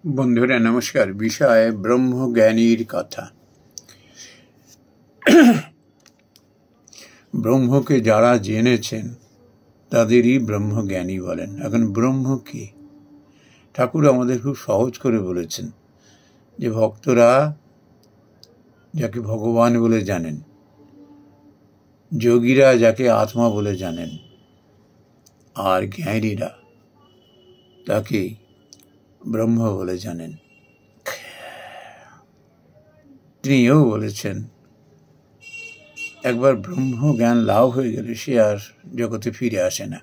বন্ধুরা নমস্কার। বিষয় ব্রহ্মজ্ঞানীর কথা। ব্রহ্মকে যারা জেনেছেন তাদেরই ব্রহ্মজ্ঞানী বলেন। এখন ব্রহ্ম কি? ঠাকুর আমাদের খুব সহজ করে বলেছেন যে ভক্তরা যাকে ভগবান বলে জানেন, যোগীরা যাকে আত্মা বলে জানেন, আর জ্ঞানীরা তাকে ব্রহ্ম বলে জানেন। তিনিও বলেছেন একবার ব্রহ্ম জ্ঞান লাভ হয়ে গেলে সে আর জগতে ফিরে আসে না।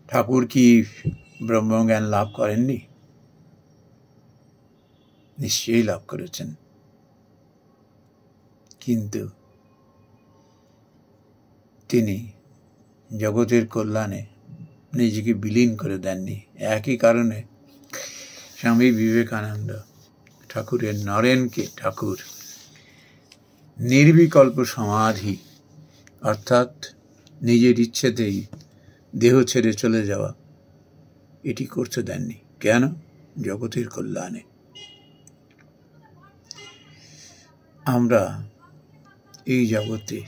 ঠাকুর কি ব্রহ্মজ্ঞান লাভ করেননি? নিশ্চয়ই লাভ করেছেন, কিন্তু তিনি জগতের কল্যাণে নিজেকে বিলীন করে দেননি। একই কারণে স্বামী বিবেকানন্দ ঠাকুরের নরেনকে ঠাকুর নির্বিকল্প সমাধি অর্থাৎ নিজের ইচ্ছেতেই দেহ ছেড়ে চলে যাওয়া এটি করতে দেননি। কেন? জগতের কল্যাণে। আমরা এই জগতে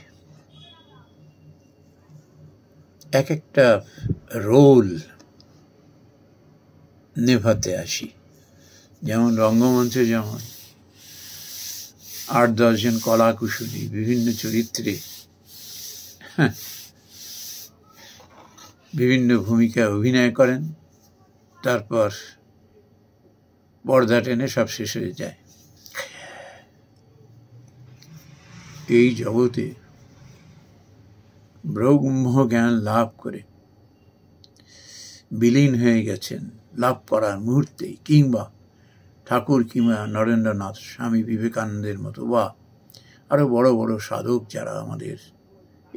এক একটা রোল নেভাতে আসি। যেমন রঙ্গমঞ্চে যেমন ৮-১০ জন কলাকুশলী বিভিন্ন চরিত্রে বিভিন্ন ভূমিকায় অভিনয় করেন, তারপর পর্দা টেনে সব শেষ হয়ে যায়। এই জগতে ব্রহ্মজ্ঞান লাভ করে বিলীন হয়ে গেছেন লাভ করার মুহূর্তেই, কিংবা ঠাকুর কিংবা নরেন্দ্রনাথ, স্বামী বিবেকানন্দের মতো বা আরো বড় বড় সাধক যারা আমাদের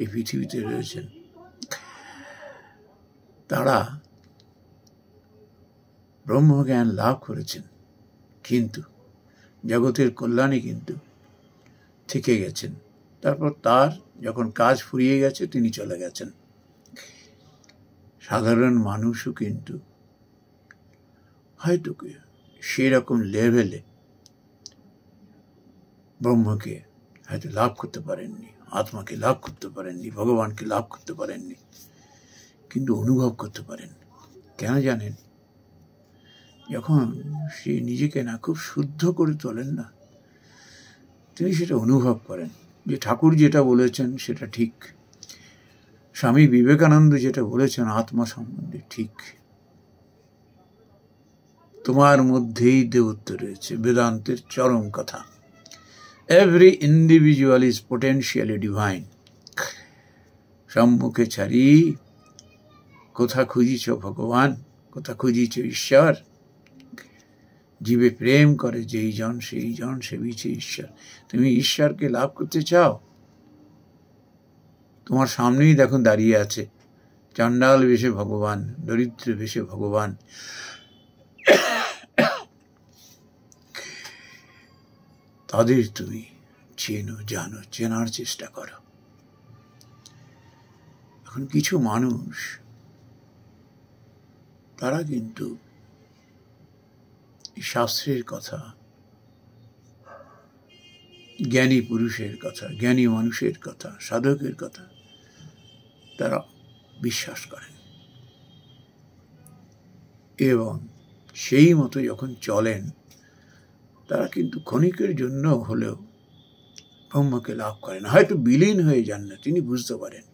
এই পৃথিবীতে রয়েছেন, তারা ব্রহ্মজ্ঞান লাভ করেছেন, কিন্তু জগতের কল্যাণে কিন্তু থেকে গেছেন। তারপর তার যখন কাজ ফুরিয়ে গেছে তিনি চলে গেছেন। সাধারণ মানুষও কিন্তু হয়তো সেরকম লেভেলে ব্রহ্মকে হয়তো লাভ করতে পারেননি, আত্মাকে লাভ করতে পারেননি, ভগবানকে লাভ করতে পারেননি, কিন্তু অনুভব করতে পারেন। কেন জানেন? যখন সে নিজেকে না খুব শুদ্ধ করে তোলেন না, তিনি সেটা অনুভব করেন যে ঠাকুর যেটা বলেছেন সেটা ঠিক, স্বামী বিবেকানন্দ যেটা বলেছেন আত্মা সম্বন্ধে ঠিক। তোমার মধ্যেই দেবত্ব রয়েছে, বেদান্তের চরম কথা। Every individual is potentially divine. সম্মুখে ছাড়ি কোথা খুঁজিছ ভগবান, কোথা খুঁজিছ ঈশ্বর। জীবে প্রেম করে যেই জন সেই জন সেবিছে ঈশ্বর। তুমি ঈশ্বরকে লাভ করতে চাও? তোমার সামনেই দেখো দাঁড়িয়ে আছে চণ্ডাল বেশে ভগবান, দরিদ্র বেশে ভগবান। তাদের তুমি চেনো, জানো, চেনার চেষ্টা করো। এখন কিছু মানুষ তারা কিন্তু শাস্ত্রের কথা, জ্ঞানী পুরুষের কথা, জ্ঞানী মানুষের কথা, সাধকের কথা তারা বিশ্বাস করেন এবং সেই মতো যখন চলেন তারা কিন্তু ক্ষণিকের জন্য হলেও ব্রহ্মকে লাভ করেন। হয়তো বিলীন হয়ে যান না, তিনি বুঝতে পারেন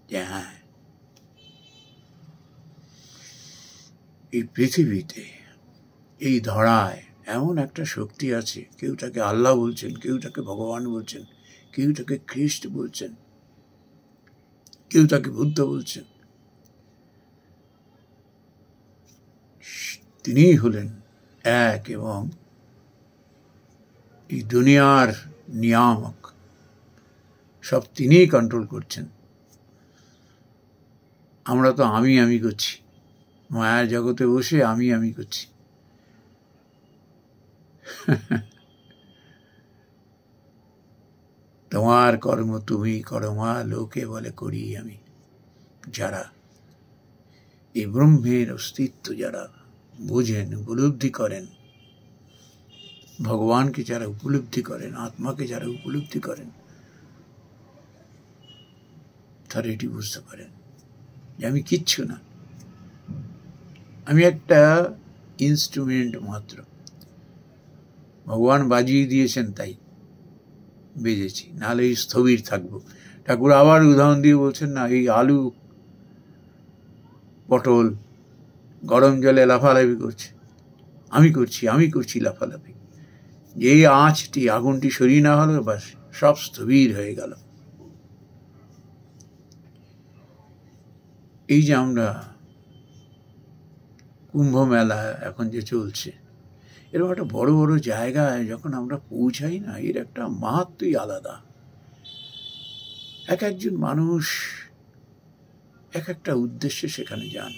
যে হ্যাঁ, এই পৃথিবীতে, এই ধরায় এমন একটা শক্তি আছে। কেউ তাকে আল্লাহ বলছেন, কেউ তাকে ভগবান বলছেন, কেউ তাকে খ্রিস্ট বলছেন, কেউ তাকে বুদ্ধ বলছেন। তিনিই হলেন এক এবং এই দুনিয়ার নিয়ামক, সব তিনিই কন্ট্রোল করছেন। আমরা তো আমি করছি, মায়ার জগতে বসে আমি করছি। তোমার কর্ম তুমি করো মা, লোকে বলে করি আমি। যারা এই ব্রহ্মের অস্তিত্ব যারা বোঝেন, উপলব্ধি করেন, ভগবানকে যারা উপলব্ধি করেন, আত্মাকে যারা উপলব্ধি করেন, তারা এটি বুঝতে পারেন যে আমি কিচ্ছু না, আমি একটা ইনস্ট্রুমেন্ট মাত্র। ভগবান বাজিয়ে দিয়েছেন তাই বেজেছি, নাহলে স্থবির থাকবো। ঠাকুর আবার উদাহরণ দিয়ে বলছেন না, এই আলু পটল গরম জলে লাফালাফি করছে, আমি করছি লাফালাফি। এই আঁচটি, আগুনটি সরিয়ে না হলো, বাস সব স্থবির হয়ে গেল। এই যে আমরা কুম্ভ মেলা এখন যে চলছে, এরকম একটা বড় বড় জায়গায় যখন আমরা পৌঁছাই না, এর একটা মাহাত্ম্যই আলাদা। এক একজন মানুষ এক একটা উদ্দেশ্যে সেখানে যান।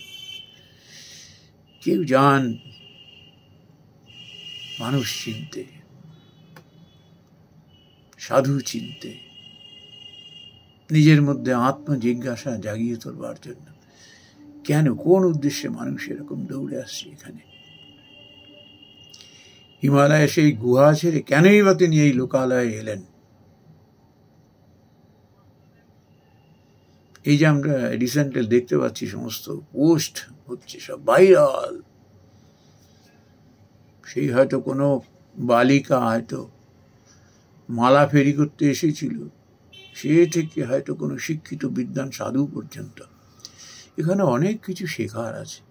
কেউ যান মানুষ চিনতে, সাধু চিনতে, নিজের মধ্যে আত্মজিজ্ঞাসা জাগিয়ে তোলবার জন্য। কেন, কোন উদ্দেশ্যে মানুষ এরকম দৌড়ে আসছে এখানে? হিমালয়ে সেই গুহা ছেড়ে কেনই বা তিনি এই লোকালয়ে এলেন? এই যে আমরা রিসেন্টলি দেখতে পাচ্ছি সমস্ত পোস্ট হচ্ছে, সব ভাইরাল। সেই হয়তো কোনো বালিকা হয়তো মালা ফেরি করতে এসেছিল, সে থেকে হয়তো কোনো শিক্ষিত বিদ্বান সাধু পর্যন্ত, এখানে অনেক কিছু শেখার আছে।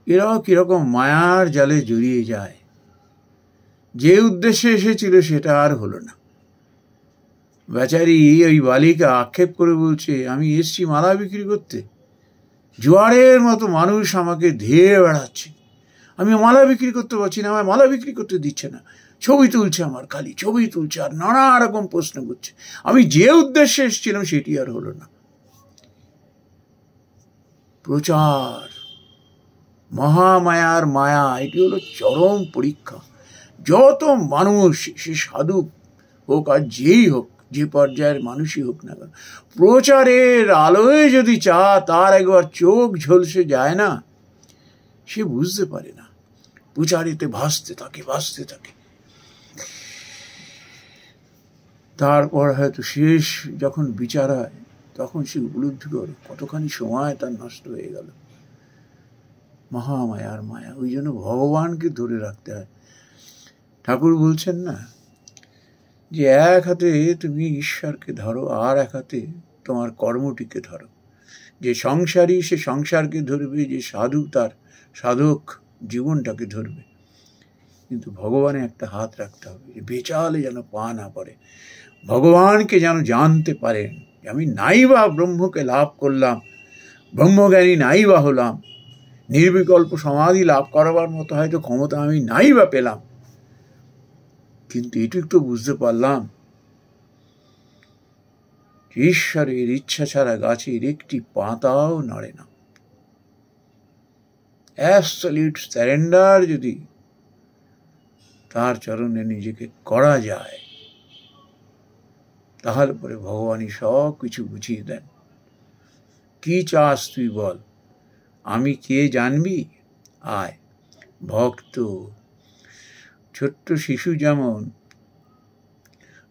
এরাও কিরকম মায়ার জালে জড়িয়ে যায়, যে উদ্দেশ্যে এসেছিল সেটা আর হলো না। বেচারি ওই বালিকা আক্ষেপ করে বলছে, আমি এসছি মালা বিক্রি করতে, জোয়ারের মতো মানুষ আমাকে ধেয়ে বেড়াচ্ছে, আমি মালা বিক্রি করতে পারছি না, আমায় মালা বিক্রি করতে দিচ্ছে না, ছবি তুলছে, আমার খালি ছবি তুলছে আর নানা রকম প্রশ্ন করছে। আমি যে উদ্দেশ্যে এসেছিলাম সেটি আর হলো না। প্রচার, মহামায়ার মায়া, এটি হলো চরম পরীক্ষা। যত মানুষ, সে সাধু হোক আর যেই হোক, যে পর্যায়ের মানুষই হোক না কেন, প্রচারের আলোয় যদি তার একবার চোখ ঝলসে যায় না, সে বুঝতে পারে না। প্রচারেতে ভাসতে থাকে। তারপর হয়তো শেষ যখন বিচার হয়, তখন সে উপলব্ধি করে কতখানি সময় তার নষ্ট হয়ে গেল। মহামায়ার মায়া, ওই জন্য ভগবানকে ধরে রাখতে হয়। ঠাকুর বলছেন না যে এক হাতে তুমি ঈশ্বরকে ধরো, আর এক হাতে তোমার কর্মটিকে ধরো। যে সংসারী সে সংসারকে ধরবে, যে সাধু তার সাধক জীবনটাকে ধরবে। কিন্তু ভগবানে একটা হাত রাখতে হবে, যে বেচালে যেন পা না পড়ে। ভগবানকে যেন জানতে পারেন, আমি নাই বা ব্রহ্মকে লাভ করলাম, ব্রহ্মজ্ঞানী নাই বা হলাম, নির্বিকল্প সমাধি লাভ করবার মতো হয়তো ক্ষমতা আমি নাই বা পেলাম, কিন্তু এটুকু তো বুঝতে পারলাম ঈশ্বরের ইচ্ছা ছাড়া গাছের একটি পাতাও নড়ে না। অ্যাবসলিউট সারেন্ডার যদি তার চরণে নিজেকে করা যায়, তাহলে পরে ভগবানই সব কিছু বুঝিয়ে দেন। কি চাস তুই বল, আমি কে জানবি, আয়। ভক্ত ছোট্ট শিশু যেমন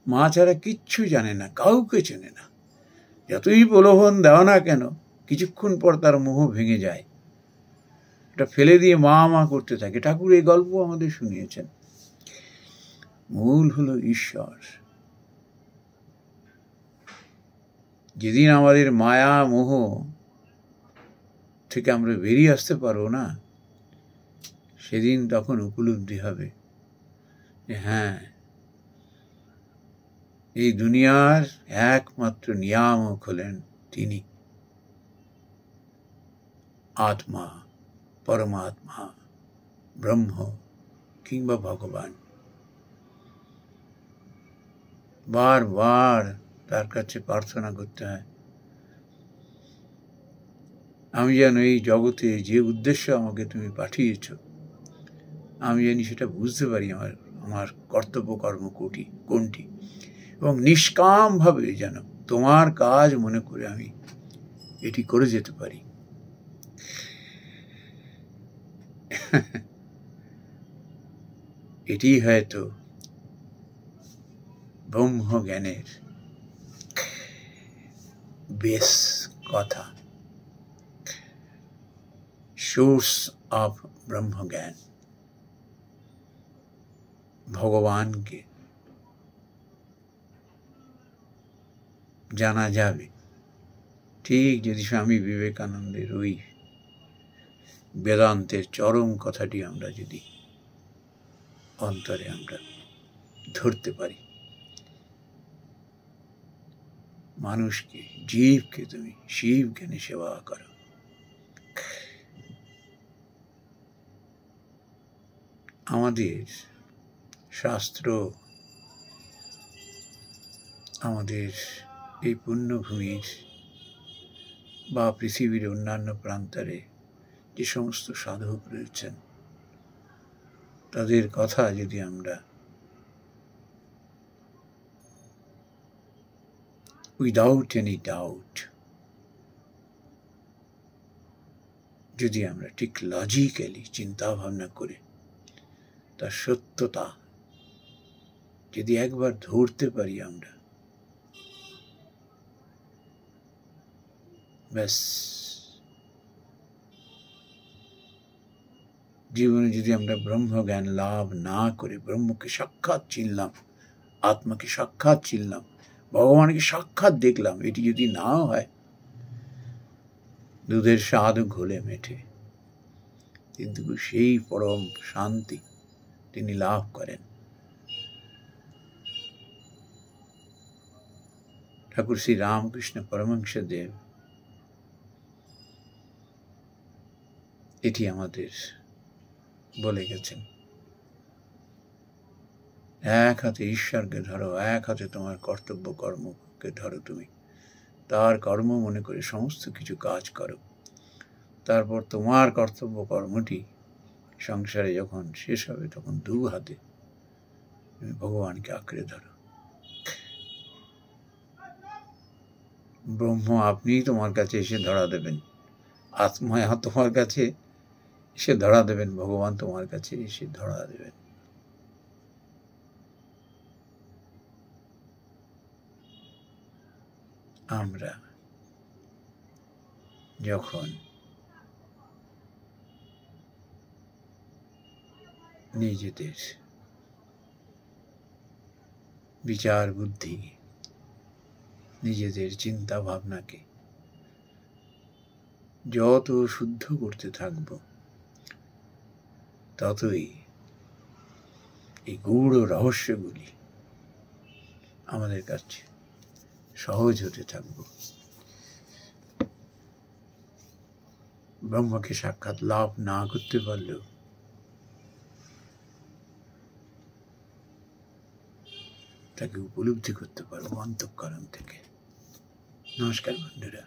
মা ছাড়া কিচ্ছু জানে না, কাউকে চেনে না, যতই প্রলোভন দাও না কেন, কিছুক্ষণ পর তার মোহ ভেঙে যায়, এটা ফেলে দিয়ে মা মা করতে থাকে। ঠাকুর এই গল্প আমাদের শুনিয়েছেন। মূল হলো ঈশ্বর। যেদিন আমাদের মায়া মোহ থেকে আমরা বেরিয়ে আসতে পারবো না, সেদিন তখন উপলব্ধি হবে যে হ্যাঁ, এই দুনিয়ার একমাত্র নিয়ামক হলেন তিনি, আত্মা, পরমাত্মা, ব্রহ্ম কিংবা ভগবান। বারবার তার কাছে প্রার্থনা করতে হয়, আমি যেন এই জগতে যে উদ্দেশ্য আমাকে তুমি পাঠিয়েছ, আমি জানি সেটা বুঝতে পারি, আমার কর্তব্য কর্ম কোনটি, এবং নিষ্কামভাবে যেন তোমার কাজ মনে করে আমি এটি করে যেতে পারি। এটি হয়তো ব্রহ্মজ্ঞানের বেশ কথা, সোর্স অফ ব্রহ্মজ্ঞান। ভগবানকে জানা যাবে ঠিক যদি স্বামী বিবেকানন্দের ওই বেদান্তের চরম কথাটি আমরা যদি অন্তরে আমরা ধরতে পারি। মানুষকে, জীবকে তুমি শিব জ্ঞানে সেবা করো। আমাদের শাস্ত্র, আমাদের এই পুণ্যভূমির বা পৃথিবীর অন্যান্য প্রান্তরে যে সমস্ত সাধক রয়েছেন, তাদের কথা যদি আমরা উইদাউট এনি ডাউট যদি আমরা ঠিক লজিক্যালি চিন্তা ভাবনা করে তার সত্যতা যদি একবার ধরতে পারি আমরা, ব্যাস জীবনে যদি আমরা ব্রহ্মজ্ঞান লাভ না করে ব্রহ্মকে সাক্ষাৎ চিনলাম, আত্মাকে সাক্ষাৎ চিনলাম, ভগবানকে সাক্ষাৎ দেখলাম, এটি যদি না হয়, দুধের স্বাদ ঘোলে মেঠে, কিন্তু সেই পরম শান্তি তিনি লাভ করেন। ঠাকুর শ্রী রামকৃষ্ণ পরমহংস দেব এটি আমাদের বলে গেছেন, এক হাতে ঈশ্বরকে ধরো, এক হাতে তোমার কর্তব্য কর্মকে ধরো, তুমি তার কর্ম মনে করে সমস্ত কিছু কাজ করো। তারপর তোমার কর্তব্য কর্মটি সংসারে যখন শেষ হবে তখন দু হাতে তুমি ভগবানকে আঁকড়ে ধরো। ব্রহ্ম আপনিই তোমার কাছে এসে ধরা দেবেন, আত্মা তোমার কাছে এসে ধরা দেবেন, ভগবান তোমার কাছে এসে ধরা দেবেন। আমরা যখন নিজেদের বিচার বুদ্ধি, নিজেদের চিন্তা ভাবনাকে যত শুদ্ধ করতে থাকব, ততই এই গূঢ় রহস্যগুলি আমাদের কাছে সহজ হতে থাকব। ব্রহ্মকে সাক্ষাৎ লাভ না করতে পারলেও তাকে উপলব্ধি করতে পারবো অন্তঃকরণ থেকে। নমস্কার বন্ধুরা।